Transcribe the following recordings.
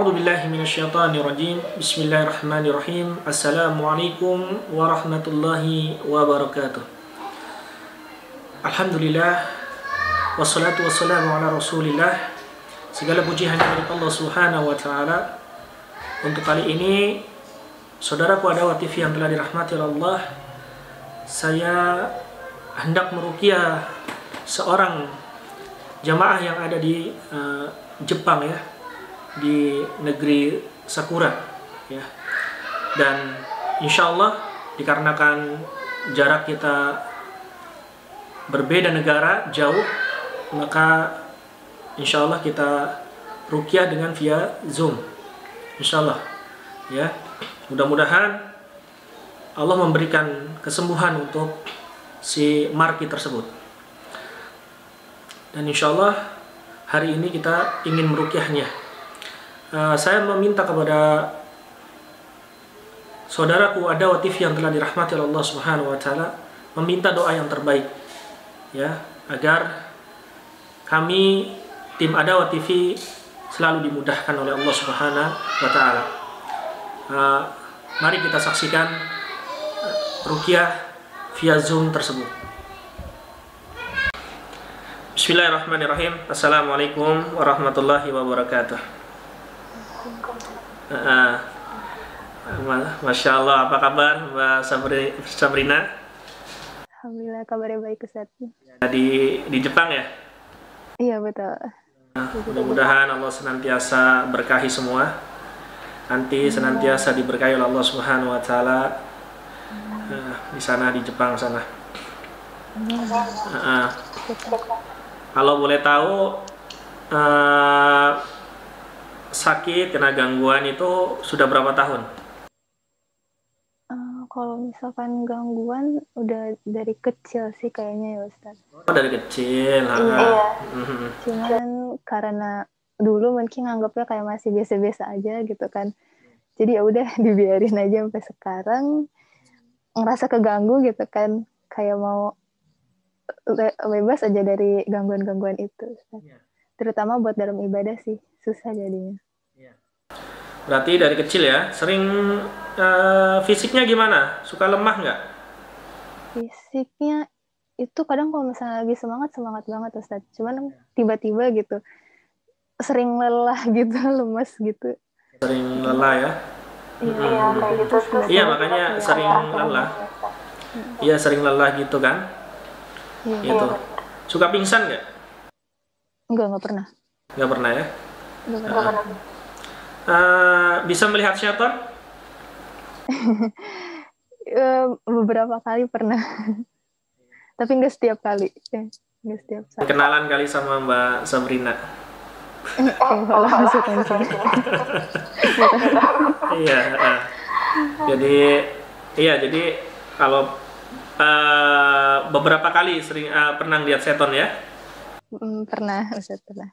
A'udzu billahi minasyaitonir rajim. Bismillahirrahmanirrahim. Assalamualaikum warahmatullahi wabarakatuh. Alhamdulillah wassalatu wassalamu ala Rasulillah. Segala puji hanya milik Allah Subhanahu wa taala. Untuk kali ini, saudaraku Adawah TV yang telah dirahmati Allah, saya hendak meruqyah seorang jamaah yang ada di Jepang ya, di negeri Sakura ya. Dan insya Allah dikarenakan jarak kita berbeda negara jauh, maka insya Allah kita ruqyah dengan via Zoom, insya Allah ya. Mudah-mudahan Allah memberikan kesembuhan untuk si Marki tersebut. Dan insya Allah hari ini kita ingin meruqyahnya. Saya meminta kepada saudaraku Adawah TV yang telah dirahmati Allah Subhanahu wa taala, meminta doa yang terbaik ya, agar kami tim Adawah TV selalu dimudahkan oleh Allah Subhanahu wa taala. Mari kita saksikan ruqyah via Zoom tersebut. Bismillahirrahmanirrahim. Assalamualaikum warahmatullahi wabarakatuh. Masya Allah, apa kabar Mbak Sabrina? Alhamdulillah kabarnya baik, Ustaz. Di Jepang ya? Iya betul. Mudah-mudahan Allah senantiasa berkahi semua. Nanti senantiasa diberkahi oleh Allah Subhanahu wa taala di sana, di Jepang sana. Kalau boleh tahu, sakit kena gangguan itu sudah berapa tahun? Kalau misalkan gangguan udah dari kecil sih kayaknya ya, Ustaz. Oh, dari kecil. Iya. Cuman karena dulu mungkin anggapnya kayak masih biasa-biasa aja gitu kan. Jadi ya udah dibiarin aja sampai sekarang, ngerasa keganggu gitu kan, kayak mau bebas aja dari gangguan-gangguan itu, Ustaz. Terutama buat dalam ibadah sih susah jadinya. Berarti dari kecil ya, sering fisiknya gimana? Suka lemah nggak? Fisiknya itu kadang kalau misalnya lagi semangat banget Ustaz. Cuman tiba-tiba gitu sering lelah gitu, lemas gitu. Sering lelah ya? Iya, kayak gitu. Iya, makanya sering lelah. Iya, sering lelah gitu kan? Iya. Gitu. Suka pingsan nggak? Nggak pernah. Nggak pernah ya? Nggak pernah. Bisa melihat syaitan? Beberapa kali pernah. Tapi nggak setiap kali. Nggak setiap saat. Kenalan kali sama Mbak Sabrina. Iya. Jadi kalau beberapa kali sering pernah lihat seton ya? Pernah, Ustaz, pernah.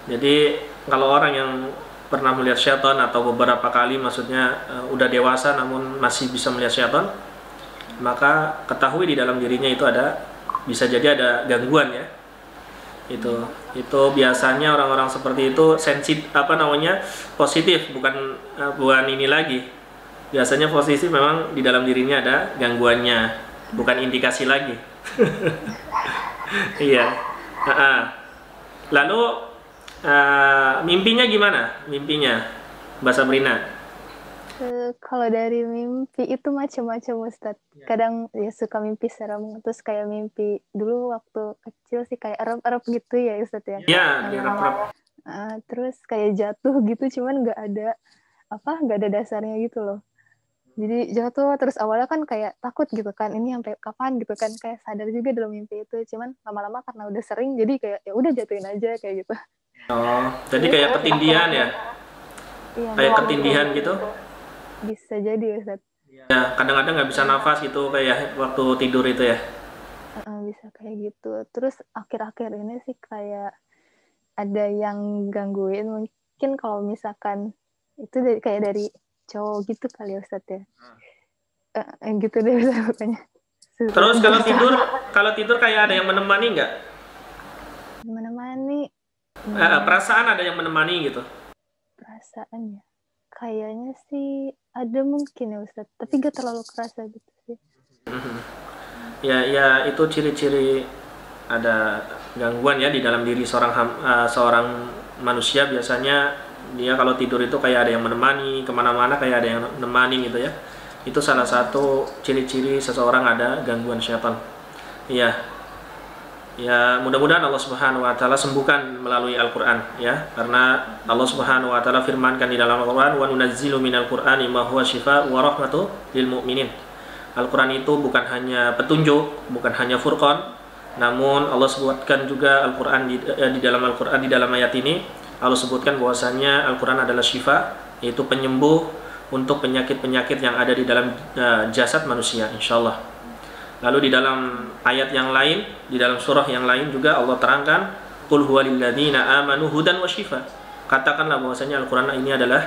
Jadi kalau orang yang pernah melihat syaitan atau beberapa kali, maksudnya udah dewasa namun masih bisa melihat syaitan, maka ketahui di dalam dirinya itu bisa jadi ada gangguan ya. Itu biasanya orang-orang seperti itu positif, bukan ini lagi. Biasanya positif memang di dalam dirinya ada gangguannya, bukan indikasi lagi. Iya. Lalu mimpinya gimana? Mimpinya Mbak Sabrina? Kalau dari mimpi itu macam-macam, Ustaz. Kadang ya suka mimpi serem, terus kayak mimpi dulu waktu kecil sih kayak erep-erep gitu ya, Ustaz ya. Iya, erep-erep. Terus kayak jatuh gitu, cuman nggak ada dasarnya gitu loh. Jadi jatuh, terus awalnya kan kayak takut gitu kan, ini sampai kapan gitu kan, kayak sadar juga dalam mimpi itu. Cuman lama-lama karena udah sering, jadi kayak ya udah jatuhin aja kayak gitu. Oh, jadi kayak ketindihan ya? Iya, kayak ketindihan gitu? Bisa jadi, Ustaz. Ya, kadang-kadang nggak bisa nafas gitu kayak waktu tidur itu ya? Bisa kayak gitu. Terus akhir-akhir ini sih kayak ada yang gangguin. Mungkin kalau misalkan itu kayak dari cowok gitu kali ya, Ustaz ya. Gitu deh Ustaz, pokoknya. Terus kalau tidur kayak ada yang menemani nggak? Menemani Perasaan ada yang menemani gitu. Perasaan ya. Kayaknya sih ada mungkin ya Ustadz, tapi gak terlalu kerasa gitu sih. Ya itu ciri-ciri ada gangguan ya di dalam diri seorang manusia. Biasanya dia kalau tidur itu kayak ada yang menemani, kemana-mana kayak ada yang menemani gitu ya. Itu salah satu ciri-ciri seseorang ada gangguan syaitan. Ya mudah-mudahan Allah Subhanahu wa taala sembuhkan melalui Al-Qur'an ya, karena Allah Subhanahu wa taala firmankan di dalam Al-Qur'an, wa nunazzilu minal qur'ani ma huwa syifaa'un wa rahmatu lil mu'minin. Al-Qur'an itu bukan hanya petunjuk, bukan hanya furqan, namun Allah sebutkan juga Al-Qur'an di dalam Al-Qur'an, di dalam ayat ini Allah sebutkan bahwasanya Al-Qur'an adalah syifa, yaitu penyembuh untuk penyakit-penyakit yang ada di dalam jasad manusia, insyaallah. Lalu di dalam ayat yang lain, di dalam surah yang lain juga Allah terangkan, qul huwa lil ladzina amanu hudan wa syifa. Katakanlah bahwasanya Al-Qur'an ini adalah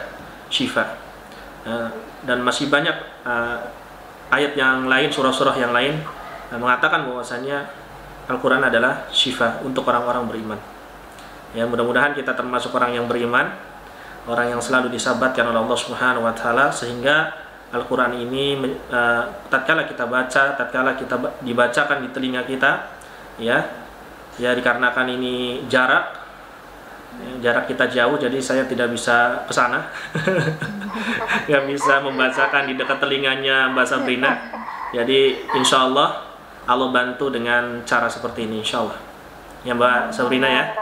syifa. Dan masih banyak ayat yang lain, surah-surah yang lain mengatakan bahwasanya Al-Qur'an adalah syifa untuk orang-orang beriman. Ya, mudah-mudahan kita termasuk orang yang beriman, orang yang selalu disabatkan oleh Allah Subhanahu wa taala, sehingga Al-Quran ini tatkala kita baca, tatkala kita dibacakan di telinga kita, ya dikarenakan ini jarak kita jauh, jadi saya tidak bisa ke sana, nggak bisa membacakan di dekat telinganya Mbak Sabrina. Jadi insya Allah bantu dengan cara seperti ini, insya Allah. Ya Mbak Sabrina ya,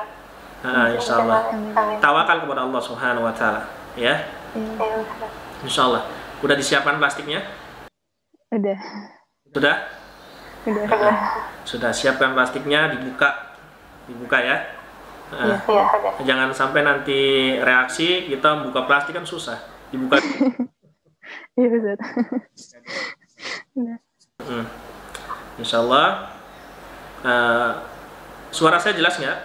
insya Allah. Tawakal kepada Allah Subhanahu Wa Taala, ya. Insya Allah. Udah disiapkan plastiknya? Udah. Sudah? Udah. Sudah, siapkan plastiknya, dibuka ya. Jangan sampai nanti reaksi kita buka plastik kan susah. Dibuka. Iya betul. Insya Allah. Suara saya jelas nggak?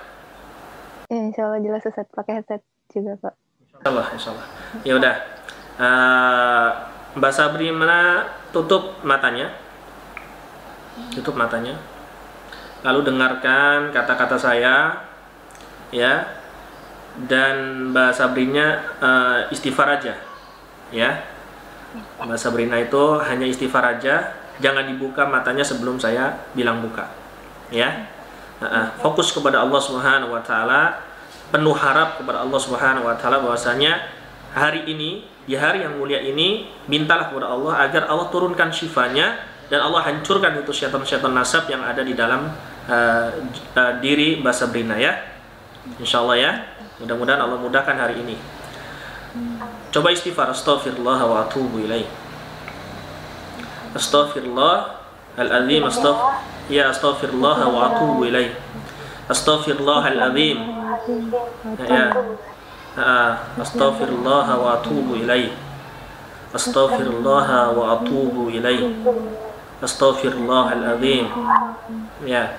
Ya, insya Allah jelas Ustaz. Pakai headset juga Pak. Insya Allah. Ya udah. Mbak Sabrina tutup matanya, lalu dengarkan kata-kata saya, ya, dan Mbak Sabrina istighfar aja, ya. Mbak Sabrina itu hanya istighfar aja, jangan dibuka matanya sebelum saya bilang buka, ya. Fokus kepada Allah Subhanahu Wa Taala, penuh harap kepada Allah Subhanahu Wa Taala bahwasanya hari ini, di hari yang mulia ini, mintalah kepada Allah agar Allah turunkan syifanya dan Allah hancurkan itu syaitan-syaitan nasab yang ada di dalam diri Mbak Sabrina ya. Insya Allah ya. Mudah-mudahan Allah mudahkan hari ini. Coba istighfar, astaghfirullah wa atubu ilaih. Astaghfirullahal-azim, astaghfirullah wa atubu ilaih. Astaghfirullahalazim. Ya. Astaghfirullah wa atubu ilaih. Astaghfirullah wa atubu ilaih. Astaghfirullahalazim. Ya.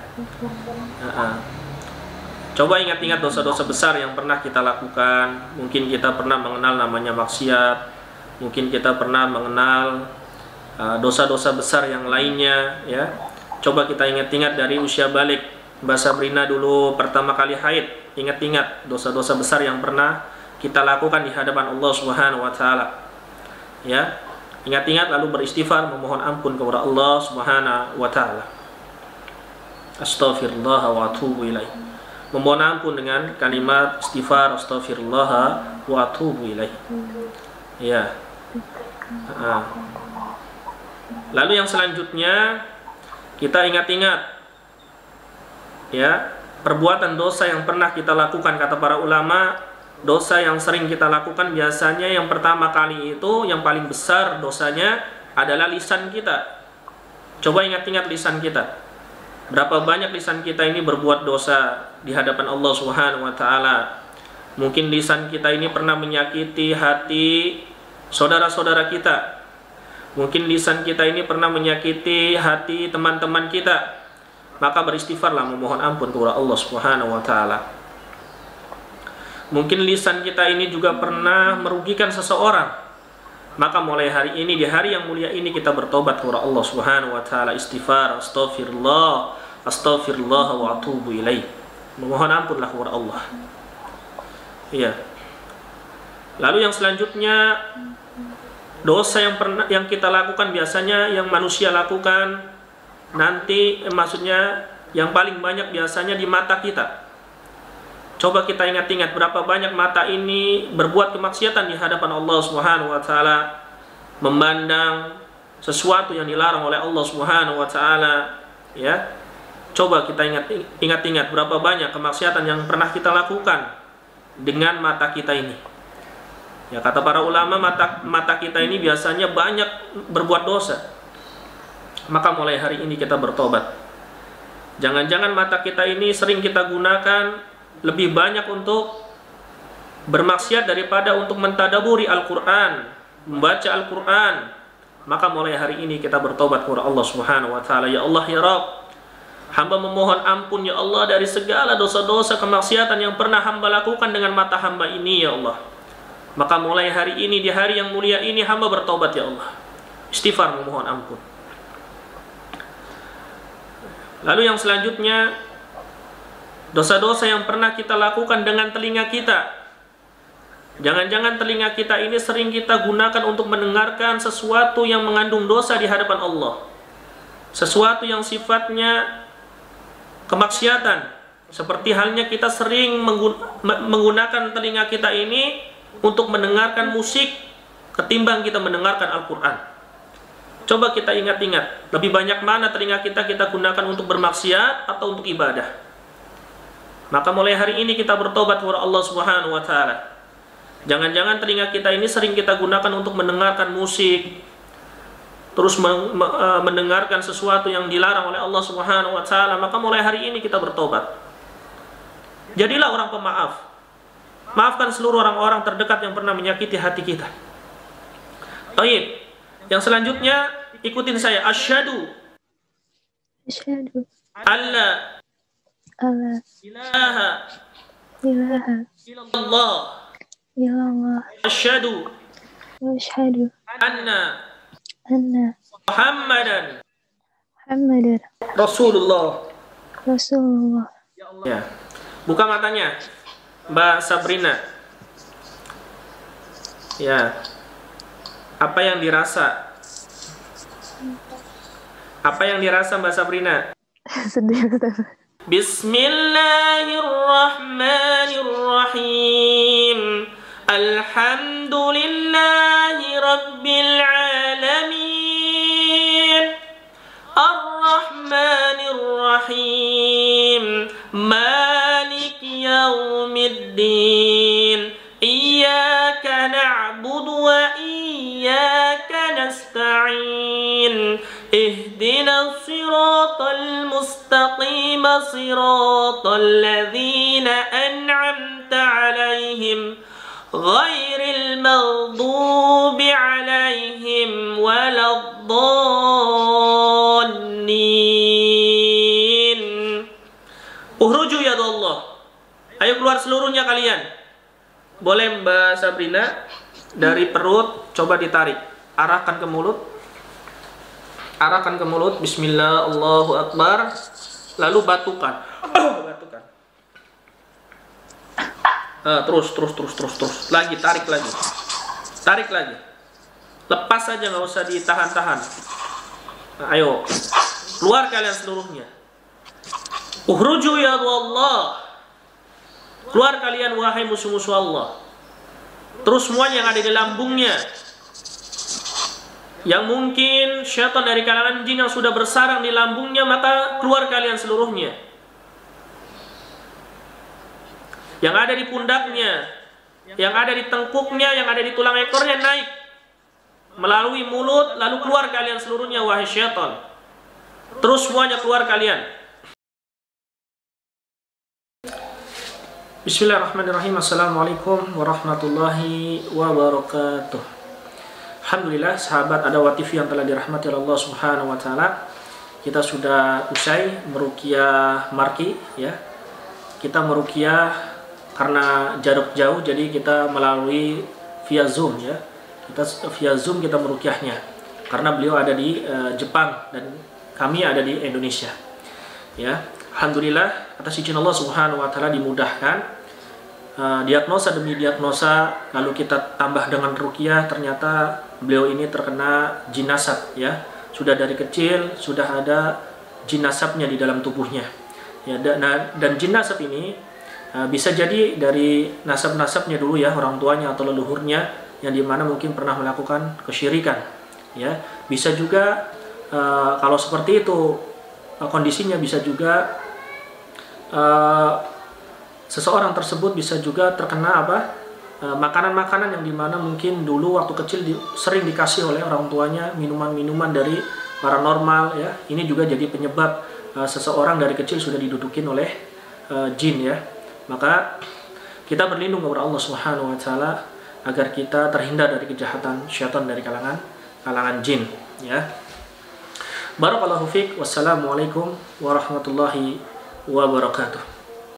Coba ingat-ingat dosa-dosa besar yang pernah kita lakukan. Mungkin kita pernah mengenal namanya maksiat. Mungkin kita pernah mengenal dosa-dosa besar yang lainnya, ya. Coba kita ingat-ingat dari usia balik Mbak Sabrina dulu pertama kali haid. Ingat-ingat dosa-dosa besar yang pernah kita lakukan di hadapan Allah Subhanahu Wa Taala. Ya, ingat-ingat lalu beristighfar, memohon ampun kepada Allah Subhanahu Wa Taala. Astaghfirullah wa atubu ilaih. Memohon ampun dengan kalimat istighfar, astaghfirullah wa atubu ilaih. Ya. Lalu yang selanjutnya kita ingat-ingat, ya, perbuatan dosa yang pernah kita lakukan. Kata para ulama, dosa yang sering kita lakukan biasanya yang pertama kali itu, yang paling besar dosanya adalah lisan kita. Coba ingat-ingat lisan kita. Berapa banyak lisan kita ini berbuat dosa di hadapan Allah Subhanahu Wa Taala. Mungkin lisan kita ini pernah menyakiti hati saudara-saudara kita. Mungkin lisan kita ini pernah menyakiti hati teman-teman kita. Maka beristighfarlah, memohon ampun kepada Allah Subhanahu Wa Taala. Mungkin lisan kita ini juga pernah merugikan seseorang. Maka mulai hari ini, di hari yang mulia ini, kita bertobat kepada Allah Subhanahu Wa Taala, istighfar, astaghfirullah wa atubu ilaih. Memohon ampunlah kepada Allah. Iya. Lalu yang selanjutnya, dosa yang kita lakukan biasanya, yang manusia lakukan nanti, maksudnya yang paling banyak biasanya di mata kita. Coba kita ingat-ingat berapa banyak mata ini berbuat kemaksiatan di hadapan Allah Subhanahu wa taala, memandang sesuatu yang dilarang oleh Allah Subhanahu wa taala, ya. Coba kita ingat-ingat berapa banyak kemaksiatan yang pernah kita lakukan dengan mata kita ini. Ya, kata para ulama, mata kita ini biasanya banyak berbuat dosa. Maka mulai hari ini kita bertobat. Jangan-jangan mata kita ini sering kita gunakan lebih banyak untuk bermaksiat daripada untuk mentadaburi Al-Quran, membaca Al-Quran. Maka mulai hari ini kita bertobat kepada Allah Subhanahu wa taala. Ya Allah, ya Rabb, hamba memohon ampun ya Allah dari segala dosa-dosa kemaksiatan yang pernah hamba lakukan dengan mata hamba ini ya Allah. Maka mulai hari ini, di hari yang mulia ini, hamba bertobat ya Allah. Istighfar, memohon ampun. Lalu yang selanjutnya, dosa-dosa yang pernah kita lakukan dengan telinga kita. Jangan-jangan telinga kita ini sering kita gunakan untuk mendengarkan sesuatu yang mengandung dosa di hadapan Allah. Sesuatu yang sifatnya kemaksiatan. Seperti halnya kita sering menggunakan telinga kita ini untuk mendengarkan musik ketimbang kita mendengarkan Al-Quran. Coba kita ingat-ingat, lebih banyak mana telinga kita gunakan untuk bermaksiat atau untuk ibadah. Maka mulai hari ini kita bertobat kepada Allah Subhanahu wa taala. Jangan-jangan telinga kita ini sering kita gunakan untuk mendengarkan musik, terus mendengarkan sesuatu yang dilarang oleh Allah Subhanahu wa taala. Maka mulai hari ini kita bertobat. Jadilah orang pemaaf. Maafkan seluruh orang-orang terdekat yang pernah menyakiti hati kita. Baik. Yang selanjutnya, ikutin saya. Asyhadu alla ilaha illallah. Asyhadu anna Muhammadan Rasulullah. Ya. Buka matanya, Mbak Sabrina. Ya. Apa yang dirasa? Apa yang dirasa Mbak Sabrina? Sedih. Bismillahirrahmanirrahim. Alhamdulillahi Rabbil alamin. Ar-Rahmanir-Rahim. Malik yaumiddin. Iyyaka na'budu wa iyyaka nasta'in. Ihdinas siratal mustaqim, siratal ladzina an'amta 'alaihim ghairil maghdubi 'alaihim waladdallin. Ukhruju ya Allah. Ayo keluar seluruhnya kalian. Boleh Mbak Sabrina, dari perut coba ditarik, arahkan ke mulut. Arahkan ke mulut. Bismillah, Allahu Akbar. Lalu batukan. Batukan. Terus. Lagi, tarik lagi. Tarik lagi. Lepas saja, nggak usah ditahan-tahan. Nah, ayo. Keluar kalian seluruhnya. Ukhruju ya Allah. Keluar kalian wahai musuh-musuh Allah. Terus semuanya yang ada di lambungnya, yang mungkin syaitan dari kalangan jin yang sudah bersarang di lambungnya, maka keluar kalian seluruhnya. Yang ada di pundaknya, yang ada di tengkuknya, yang ada di tulang ekornya, naik melalui mulut, lalu keluar kalian seluruhnya wahai syaitan. Terus semuanya keluar kalian. Bismillahirrahmanirrahim. Assalamualaikum warahmatullahi wabarakatuh. Alhamdulillah, sahabat Adawah TV yang telah dirahmati Allah Subhanahu wa taala. Kita sudah usai meruqyah marki ya. Kita meruqyah karena jarak jauh, jadi kita melalui via Zoom ya. Kita via Zoom kita meruqyahnya karena beliau ada di Jepang dan kami ada di Indonesia. Ya. Alhamdulillah, atas izin Allah Subhanahu wa taala dimudahkan. diagnosa demi diagnosa, lalu kita tambah dengan ruqyah, ternyata beliau ini terkena jin nasab ya. Sudah dari kecil sudah ada jin nasabnya di dalam tubuhnya. Ya, dan jin nasab ini bisa jadi dari nasab-nasabnya dulu ya, orang tuanya atau leluhurnya yang dimana mungkin pernah melakukan kesyirikan ya. Bisa juga kalau seperti itu kondisinya, bisa juga seseorang tersebut bisa juga terkena makanan-makanan yang dimana mungkin dulu waktu kecil sering dikasih oleh orang tuanya, minuman-minuman dari paranormal ya. Ini juga jadi penyebab seseorang dari kecil sudah didudukin oleh jin ya. Maka kita berlindung kepada Allah Subhanahu wa taala agar kita terhindar dari kejahatan syaitan dari kalangan jin ya. Barakallahu fiik. Wassalamualaikum warahmatullahi wabarakatuh.